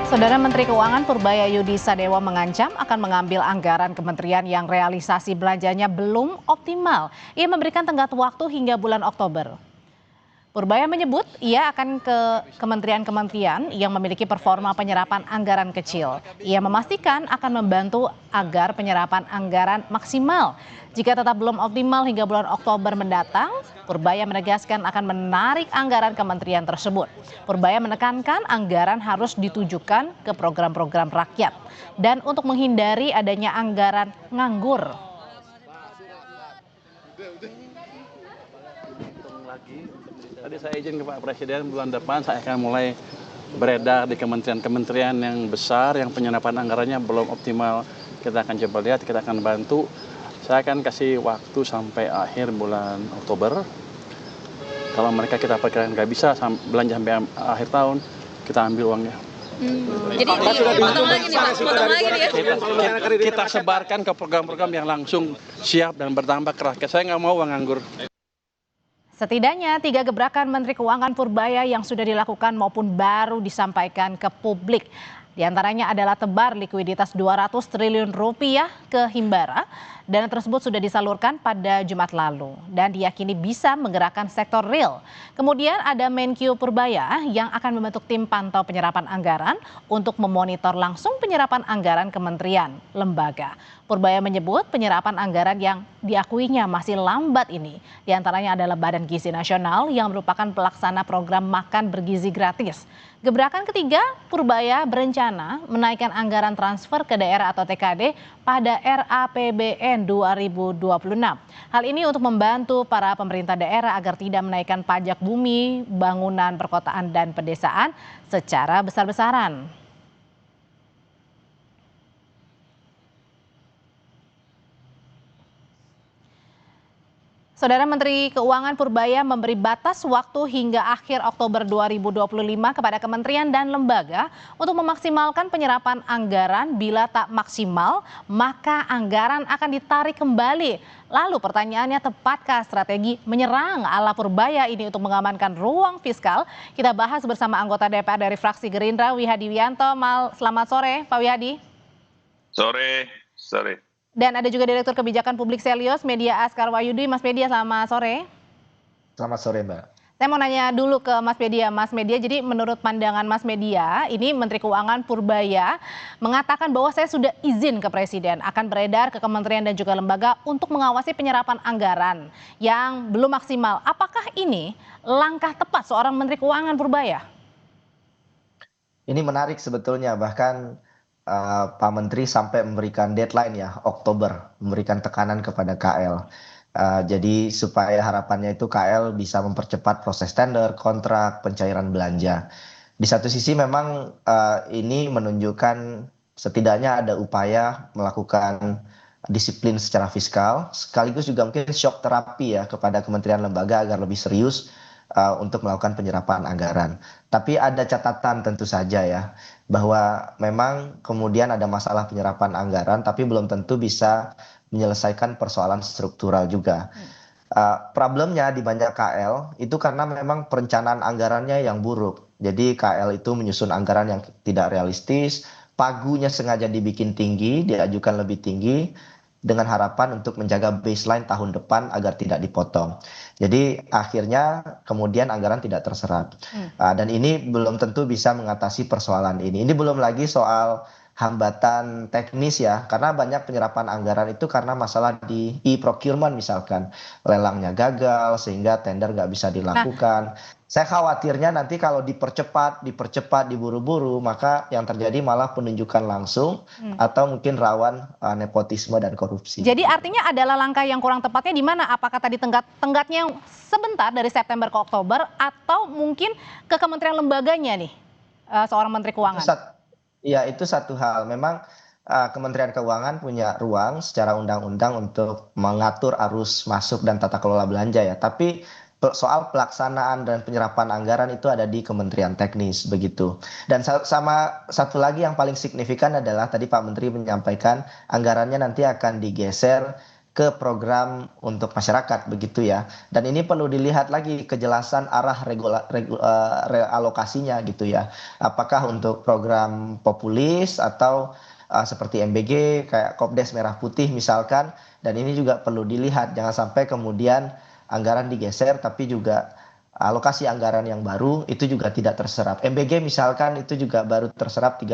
Saudara Menteri Keuangan Purbayayudi Sadewa mengancam akan mengambil anggaran kementerian yang realisasi belanjanya belum optimal. Ia memberikan tenggat waktu hingga bulan Oktober. Purbaya menyebut ia akan ke kementerian-kementerian yang memiliki performa penyerapan anggaran kecil. Ia memastikan akan membantu agar penyerapan anggaran maksimal. Jika tetap belum optimal hingga bulan Oktober mendatang, Purbaya menegaskan akan menarik anggaran kementerian tersebut. Purbaya menekankan anggaran harus ditujukan ke program-program rakyat dan untuk menghindari adanya anggaran nganggur. Tadi saya izin ke Pak Presiden bulan depan saya akan mulai beredar di kementerian-kementerian yang besar yang penyerapan anggarannya belum optimal. Kita akan coba lihat, kita akan bantu. Saya akan kasih waktu sampai akhir bulan Oktober. Kalau mereka kita perkirakan nggak bisa belanja sampai akhir tahun, kita ambil uangnya. Jadi potong lagi nih Pak, potong lagi ya. Kita sebarkan ke program-program yang langsung siap dan berdampak ke rakyat. Saya nggak mau uang nganggur. Setidaknya 3 gebrakan Menteri Keuangan Purbaya yang sudah dilakukan maupun baru disampaikan ke publik. Di antaranya adalah tebar likuiditas 200 triliun rupiah ke Himbara. Dana tersebut sudah disalurkan pada Jumat lalu dan diyakini bisa menggerakkan sektor real. Kemudian ada Menkyu Purbaya yang akan membentuk tim pantau penyerapan anggaran untuk memonitor langsung penyerapan anggaran kementerian, lembaga. Purbaya menyebut penyerapan anggaran yang diakuinya masih lambat ini. Di antaranya adalah Badan Gizi Nasional yang merupakan pelaksana program makan bergizi gratis. Gebrakan ketiga, Purbaya berencana menaikkan anggaran transfer ke daerah atau TKD pada RAPBN 2026. Hal ini untuk membantu para pemerintah daerah agar tidak menaikkan pajak bumi, bangunan perkotaan dan pedesaan secara besar-besaran. Saudara Menteri Keuangan Purbaya memberi batas waktu hingga akhir Oktober 2025 kepada kementerian dan lembaga untuk memaksimalkan penyerapan anggaran. Bila tak maksimal, maka anggaran akan ditarik kembali. Lalu pertanyaannya, tepatkah strategi menyerang ala Purbaya ini untuk mengamankan ruang fiskal? Kita bahas bersama anggota DPR dari fraksi Gerindra, Wihadi Wianto. Selamat sore, Pak Wihadi. Sore. Dan ada juga Direktur Kebijakan Publik Selyos Media Askar Wahyudi. Mas Media, selamat sore. Selamat sore, Mbak. Saya mau nanya dulu ke Mas Media, jadi menurut pandangan Mas Media, ini Menteri Keuangan Purbaya mengatakan bahwa saya sudah izin ke Presiden akan beredar ke kementerian dan juga lembaga untuk mengawasi penyerapan anggaran yang belum maksimal. Apakah ini langkah tepat seorang Menteri Keuangan Purbaya? Ini menarik sebetulnya, bahkan Pak Menteri sampai memberikan deadline ya, Oktober, memberikan tekanan kepada KL. Jadi supaya harapannya itu KL bisa mempercepat proses tender, kontrak, pencairan belanja. Di satu sisi memang ini menunjukkan setidaknya ada upaya melakukan disiplin secara fiskal, sekaligus juga mungkin shock terapi ya kepada kementerian lembaga agar lebih serius untuk melakukan penyerapan anggaran. Tapi ada catatan tentu saja ya, bahwa memang kemudian ada masalah penyerapan anggaran tapi belum tentu bisa menyelesaikan persoalan struktural juga. Problemnya di banyak KL itu karena memang perencanaan anggarannya yang buruk. Jadi KL itu menyusun anggaran yang tidak realistis, pagunya sengaja dibikin tinggi, diajukan lebih tinggi, dengan harapan untuk menjaga baseline tahun depan agar tidak dipotong. Jadi akhirnya kemudian anggaran tidak terserap. Dan ini belum tentu bisa mengatasi persoalan ini. Ini belum lagi soal hambatan teknis ya, karena banyak penyerapan anggaran itu karena masalah di e-procurement misalkan. Lelangnya gagal sehingga tender nggak bisa dilakukan. Saya khawatirnya nanti kalau dipercepat, diburu-buru, maka yang terjadi malah penunjukan langsung atau mungkin rawan nepotisme dan korupsi. Jadi artinya adalah langkah yang kurang tepatnya di mana? Apakah tadi tenggatnya sebentar dari September ke Oktober atau mungkin ke kementerian lembaganya nih, seorang Menteri Keuangan? Iya, itu satu hal. Memang Kementerian Keuangan punya ruang secara undang-undang untuk mengatur arus masuk dan tata kelola belanja ya. Tapi soal pelaksanaan dan penyerapan anggaran itu ada di Kementerian Teknis begitu. Dan sama satu lagi yang paling signifikan adalah tadi Pak Menteri menyampaikan anggarannya nanti akan digeser ke program untuk masyarakat begitu ya. Dan ini perlu dilihat lagi kejelasan arah realokasinya gitu ya. Apakah untuk program populis atau seperti MBG kayak Kopdes Merah Putih misalkan. Dan ini juga perlu dilihat, jangan sampai kemudian anggaran digeser tapi juga alokasi anggaran yang baru itu juga tidak terserap. MBG misalkan itu juga baru terserap 13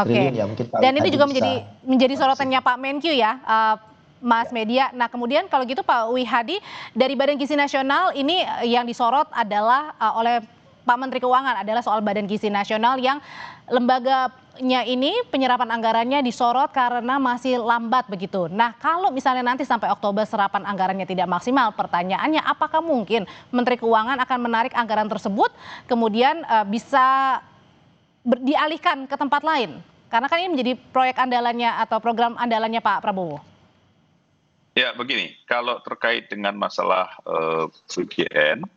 triliun ya, mungkin Pak Dan itu Wihadi juga bisa menjadi sorotannya Pak Menkyu ya, Mas Media. Nah kemudian kalau gitu Pak Wihadi, dari Badan Gizi Nasional ini yang disorot adalah oleh Pak Menteri Keuangan adalah soal Badan Gizi Nasional yang lembaganya ini penyerapan anggarannya disorot karena masih lambat begitu. Nah kalau misalnya nanti sampai Oktober serapan anggarannya tidak maksimal, pertanyaannya apakah mungkin Menteri Keuangan akan menarik anggaran tersebut kemudian bisa dialihkan ke tempat lain? Karena kan ini menjadi proyek andalannya atau program andalannya Pak Prabowo. Ya begini, kalau terkait dengan masalah VGN,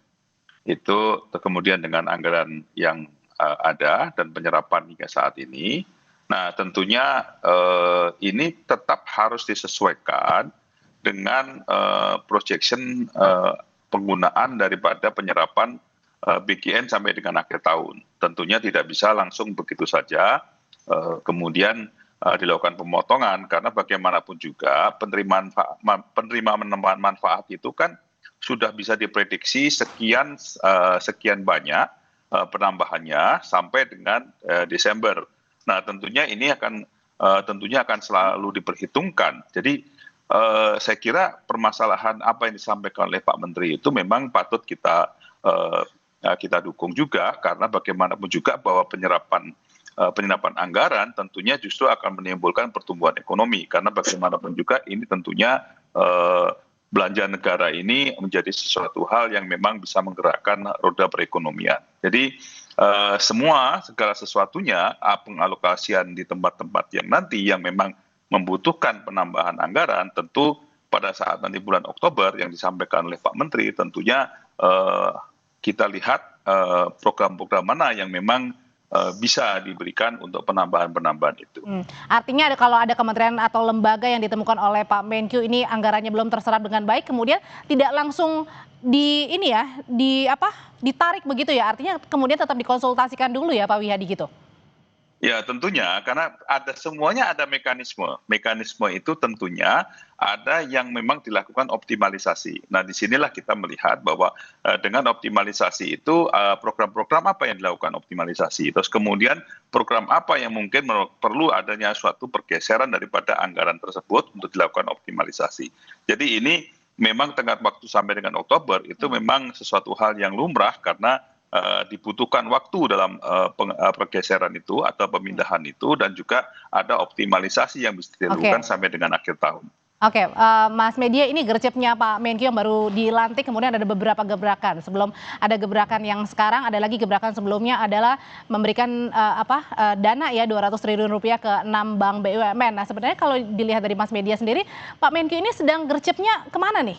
itu kemudian dengan anggaran yang ada dan penyerapan hingga saat ini, nah tentunya ini tetap harus disesuaikan dengan projection penggunaan daripada penyerapan BGN sampai dengan akhir tahun. Tentunya tidak bisa langsung begitu saja kemudian dilakukan pemotongan, karena bagaimanapun juga penerimaan manfaat itu kan sudah bisa diprediksi sekian banyak penambahannya sampai dengan Desember. Nah tentunya ini akan selalu diperhitungkan. Jadi saya kira permasalahan apa yang disampaikan oleh Pak Menteri itu memang patut kita dukung juga, karena bagaimanapun juga bahwa penyerapan anggaran tentunya justru akan menimbulkan pertumbuhan ekonomi, karena bagaimanapun juga ini tentunya belanja negara ini menjadi sesuatu hal yang memang bisa menggerakkan roda perekonomian. Jadi segala sesuatunya pengalokasian di tempat-tempat yang nanti yang memang membutuhkan penambahan anggaran, tentu pada saat nanti bulan Oktober yang disampaikan oleh Pak Menteri, tentunya kita lihat program-program mana yang memang bisa diberikan untuk penambahan itu. Artinya kalau ada kementerian atau lembaga yang ditemukan oleh Pak Menkyu ini anggarannya belum terserap dengan baik, kemudian tidak langsung ditarik begitu ya. Artinya kemudian tetap dikonsultasikan dulu ya Pak Wihadi gitu. Ya tentunya, karena semuanya ada mekanisme. Mekanisme itu tentunya ada yang memang dilakukan optimalisasi. Nah disinilah kita melihat bahwa dengan optimalisasi itu program-program apa yang dilakukan optimalisasi. Terus kemudian program apa yang mungkin perlu adanya suatu pergeseran daripada anggaran tersebut untuk dilakukan optimalisasi. Jadi ini memang tenggat waktu sampai dengan Oktober itu memang sesuatu hal yang lumrah, karena dibutuhkan waktu dalam pergeseran itu atau pemindahan itu, dan juga ada optimalisasi yang bisa dilakukan sampai dengan akhir tahun. Oke, Mas Media, ini gercepnya Pak Menkyu yang baru dilantik, kemudian ada beberapa gebrakan. Sebelum ada gebrakan yang sekarang, ada lagi gebrakan sebelumnya adalah memberikan dana ya 200 triliun rupiah ke 6 bank BUMN. Nah sebenarnya kalau dilihat dari Mas Media sendiri, Pak Menkyu ini sedang gercepnya kemana nih?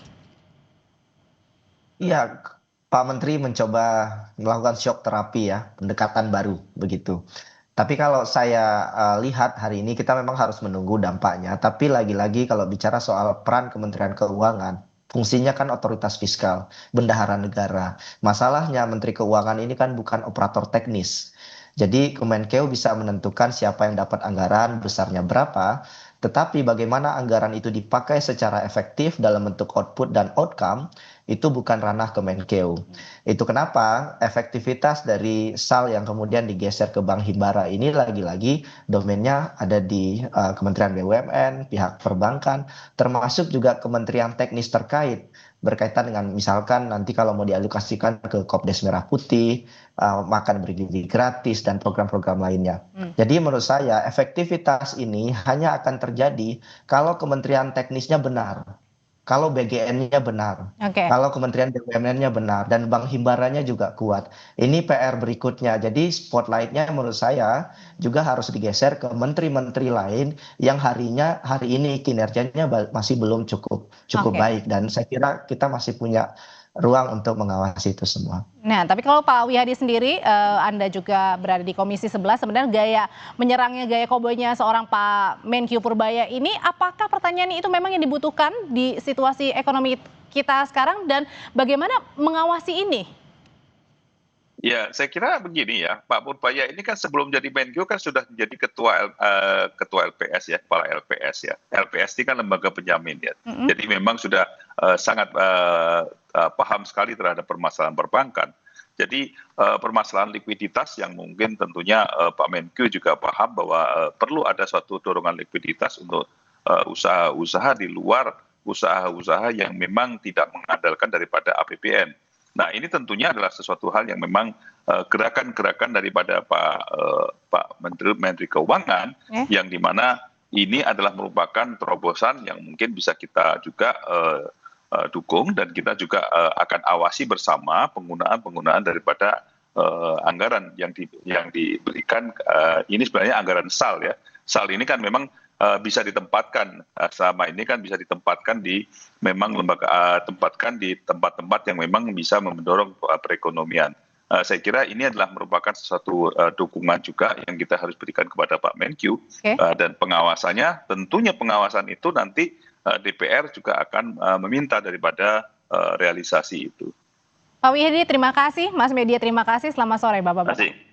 Iya, Pak Menteri mencoba melakukan shock terapi ya, pendekatan baru begitu. Tapi kalau saya lihat hari ini kita memang harus menunggu dampaknya. Tapi lagi-lagi kalau bicara soal peran Kementerian Keuangan, fungsinya kan otoritas fiskal, bendahara negara. Masalahnya Menteri Keuangan ini kan bukan operator teknis. Jadi Kemenkeu bisa menentukan siapa yang dapat anggaran, besarnya berapa, tetapi bagaimana anggaran itu dipakai secara efektif dalam bentuk output dan outcome, itu bukan ranah Kemenkeu. Itu kenapa efektivitas dari SAL yang kemudian digeser ke Bank Himbara ini lagi-lagi domainnya ada di Kementerian BUMN, pihak perbankan, termasuk juga kementerian teknis terkait berkaitan dengan misalkan nanti kalau mau dialokasikan ke Kopdes Merah Putih, makan bergizi gratis, dan program-program lainnya. Jadi menurut saya efektivitas ini hanya akan terjadi kalau kementerian teknisnya benar, kalau BGN-nya benar, kalau Kementerian BUMN-nya benar, dan Bank Himbaranya juga kuat. Ini PR berikutnya. Jadi spotlight-nya menurut saya juga harus digeser ke menteri-menteri lain yang hari ini kinerjanya masih belum cukup baik. Dan saya kira kita masih punya ruang untuk mengawasi itu semua. Nah, tapi kalau Pak Wihadi sendiri, Anda juga berada di Komisi 11, sebenarnya gaya menyerangnya, gaya koboynya seorang Pak Menkyu Purbaya ini, apakah pertanyaan itu memang yang dibutuhkan di situasi ekonomi kita sekarang, dan bagaimana mengawasi ini? Ya, saya kira begini ya, Pak Purbaya ini kan sebelum jadi Menkyu kan sudah menjadi ketua LPS ya, kepala LPS ya. LPS ini kan lembaga penjamin ya. Jadi memang sudah sangat paham sekali terhadap permasalahan perbankan. Jadi permasalahan likuiditas yang mungkin tentunya Pak Menkyu juga paham bahwa perlu ada suatu dorongan likuiditas untuk usaha-usaha di luar usaha-usaha yang memang tidak mengandalkan daripada APBN. Nah, ini tentunya adalah sesuatu hal yang memang gerakan-gerakan daripada Pak Menteri Keuangan, yang dimana ini adalah merupakan terobosan yang mungkin bisa kita juga dukung, dan kita juga akan awasi bersama penggunaan daripada anggaran yang diberikan. Ini sebenarnya anggaran SAL ya. SAL ini kan memang bisa ditempatkan selama ini kan bisa ditempatkan di memang tempatkan di tempat-tempat yang memang bisa mendorong perekonomian. Saya kira ini adalah merupakan sesuatu dukungan juga yang kita harus berikan kepada Pak Menkyu, dan pengawasannya tentunya pengawasan itu nanti DPR juga akan meminta daripada realisasi itu. Pak Wihadi, terima kasih. Mas Media, terima kasih. Selamat sore, Bapak-Bapak.